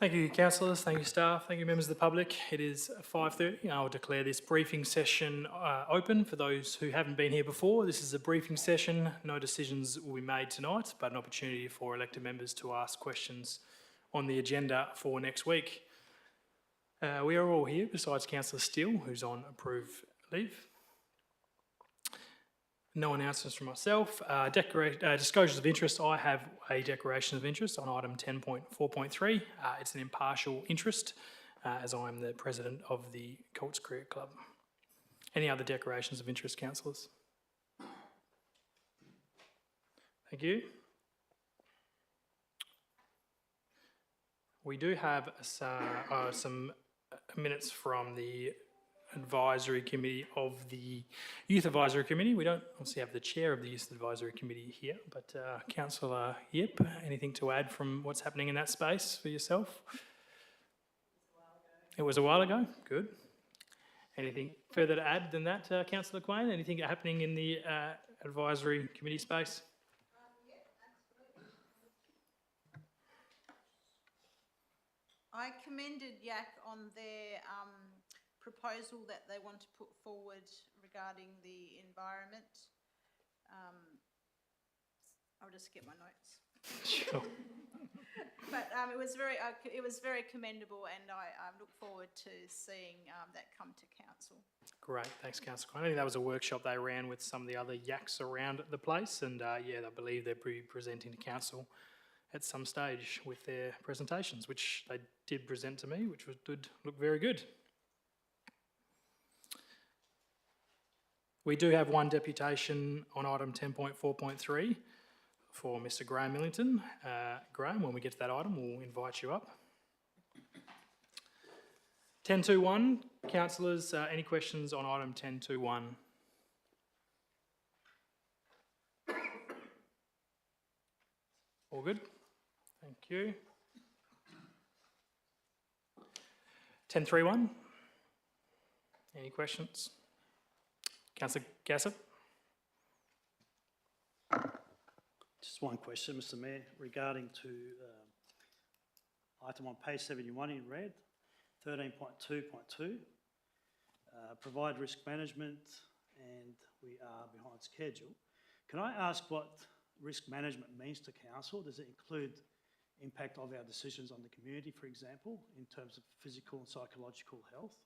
Thank you, councillors. Thank you, staff. Thank you, members of the public. It is 5:30. I will declare this briefing session open for those who haven't been here before. This is a briefing session. No decisions will be made tonight, but an opportunity for elected members to ask questions on the agenda for next week. We are all here, besides Councillor Steele, who's on approved leave. No announcements from myself. Disclosures of interest. I have a declaration of interest on item 10.4.3. It's an impartial interest, as I'm the president of the Colts Cricket Club. Any other declarations of interest, councillors? Thank you. We do have some minutes from the Advisory Committee of the Youth Advisory Committee. We don't obviously have the chair of the Youth Advisory Committee here, but Councillor Yip, anything to add from what's happening in that space for yourself? It was a while ago. Good. Anything further to add than that, Councillor Quain? Anything happening in the Advisory Committee space? Yeah, absolutely. I commended YAC on their proposal that they want to put forward regarding the environment. I'll just get my notes. Sure. But it was very commendable, and I look forward to seeing that come to council. Great, thanks, Councillor Quain. I think that was a workshop they ran with some of the other YACs around the place, and yeah, I believe they'll be presenting to council at some stage with their presentations, which they did present to me, which did look very good. We do have one deputation on item 10.4.3 for Mr. Graham Millington. Graham, when we get to that item, we'll invite you up. 10.2.1, councillors, any questions on item 10.2.1? All good? Thank you. 10.3.1, any questions? Councillor Gassett. Just one question, Mr Mayor, regarding to item on page 71 in red, 13.2.2, provide risk management, and we are behind schedule. Can I ask what risk management means to council? Does it include impact of our decisions on the community, for example, in terms of physical and psychological health?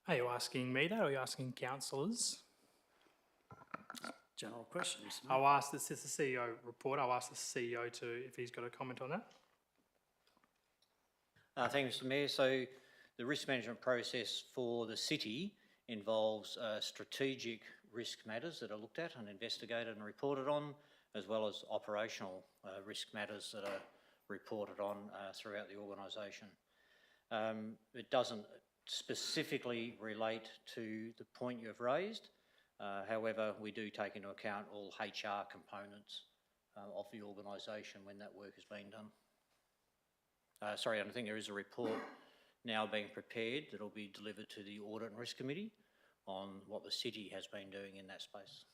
Are you asking me that, or are you asking councillors? General question, Mr Mayor. I'll ask this is the CEO report. I'll ask the CEO if he's got a comment on that. Thank you, Mr Mayor. So the risk management process for the city involves strategic risk matters that are looked at and investigated and reported on, as well as operational risk matters that are reported on throughout the organisation. It doesn't specifically relate to the point you've raised. However, we do take into account all HR components of the organisation when that work is being done. Sorry, I think there is a report now being prepared that will be delivered to the Audit and Risk Committee on what the city has been doing in that space.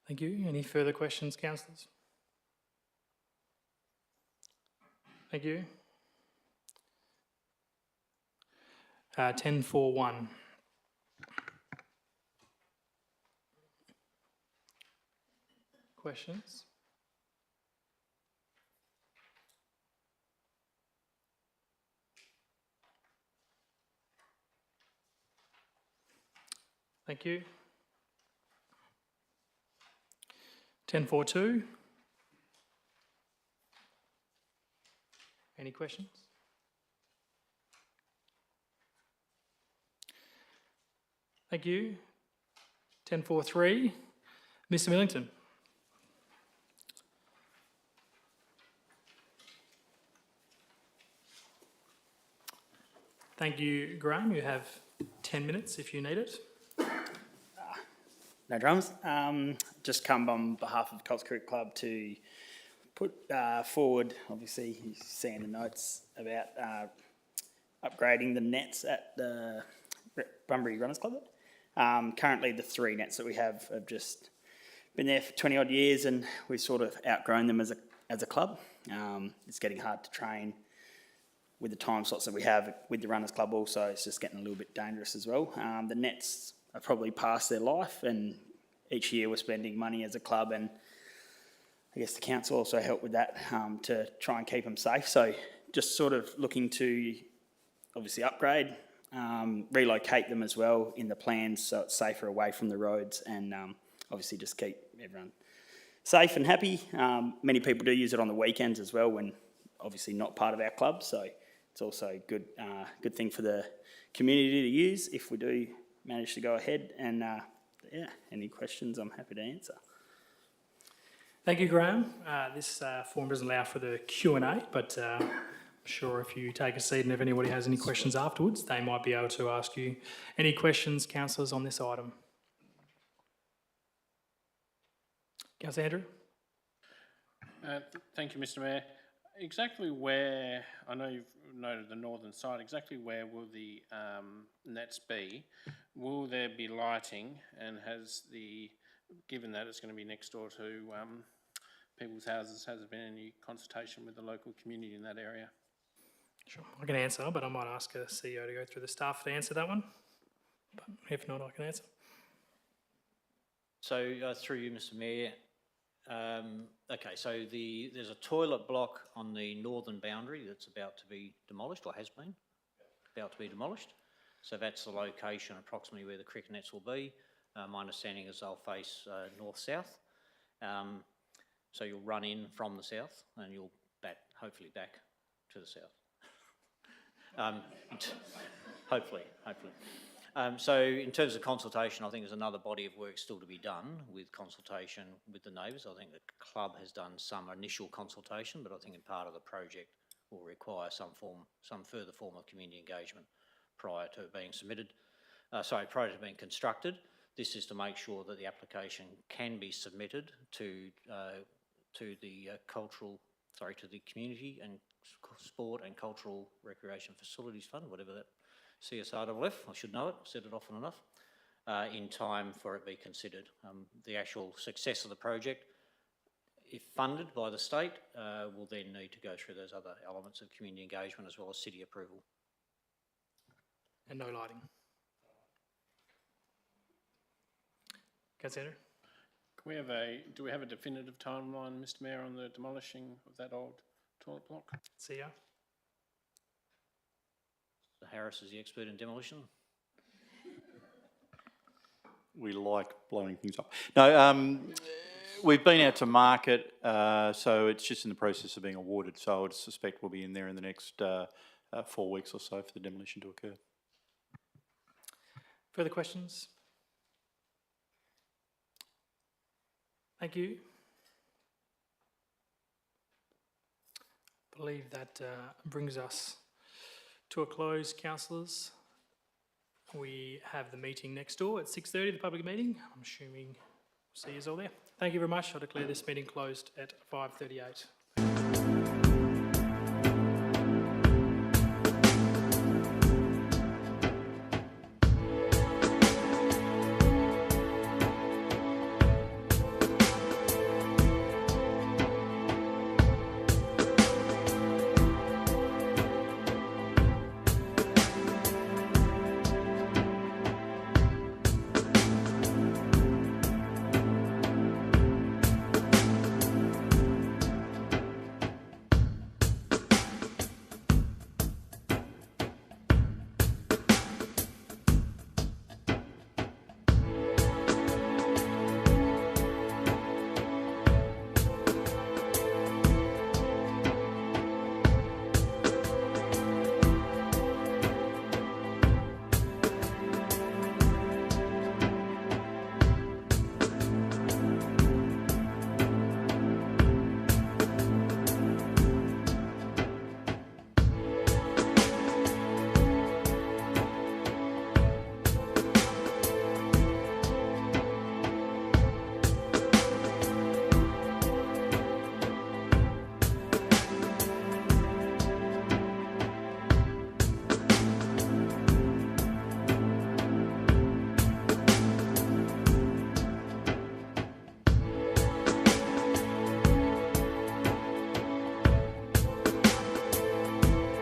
Thank you. Any further questions, councillors? Thank you. 10.4.1. Questions? Thank you. 10.4.2. Any questions? Thank you. 10.4.3. Mr. Millington. Thank you, Graham. You have 10 minutes if you need it. No dramas. Just come on behalf of Colts Cricket Club to put forward, obviously, you've seen the notes about upgrading the nets at the Bunbury Runners Club. Currently, the 3 nets that we have just been there for 20 odd years, and we've sort of outgrown them as a club. It's getting hard to train with the time slots that we have with the Runners Club also. It's just getting a little bit dangerous as well. The nets are probably past their life, and each year we're spending money as a club, and I guess the council also help with that to try and keep them safe. So just sort of looking to obviously upgrade, relocate them as well in the plans so it's safer away from the roads, and obviously just keep everyone safe and happy. Many people do use it on the weekends as well when obviously not part of our club, so it's also a good thing for the community to use if we do manage to go ahead. And yeah, any questions I'm happy to answer. Thank you, Graham. This form doesn't allow for the Q&A, but I'm sure if you take a seat and if anybody has any questions afterwards, they might be able to ask you. Any questions, councillors, on this item? Councillor Andrew? Thank you, Mr Mayor. Exactly where, I know you've noted the northern side, exactly where will the nets be? Will there be lighting, and given that it's going to be next door to people's houses, has there been any consultation with the local community in that area? Sure, I can answer, but I might ask a CEO to go through the staff to answer that one. But if not, I can answer. So through you, Mr Mayor, okay, so there's a toilet block on the northern boundary that's about to be demolished, or has been about to be demolished. So that's the location approximately where the cricket nets will be. My understanding is they'll face north-south. So you'll run in from the south and you'll hopefully back to the south. Hopefully. So in terms of consultation, I think there's another body of work still to be done with consultation with the neighbours. I think the club has done some initial consultation, but I think in part of the project will require some further form of community engagement prior to being prior to being constructed. This is to make sure that the application can be submitted to the Community and Sport and Cultural Recreation Facilities Fund, whatever that CSRFF, I should know it, I've said it often enough, in time for it to be considered. The actual success of the project, if funded by the state, will then need to go through those other elements of community engagement as well as city approval. And no lighting. Councillor Andrew? Do we have a definitive timeline, Mr Mayor, on the demolishing of that old toilet block? CEO? Harris is the expert in demolition. We like blowing things up. No, we've been out to market, so it's just in the process of being awarded. So I would suspect we'll be in there in the next 4 weeks or so for the demolition to occur. Further questions? Thank you. I believe that brings us to a close, councillors. We have the meeting next door at 6:30, the public meeting. I'm assuming we'll see you all there. Thank you very much. I declare this meeting closed at 5:38.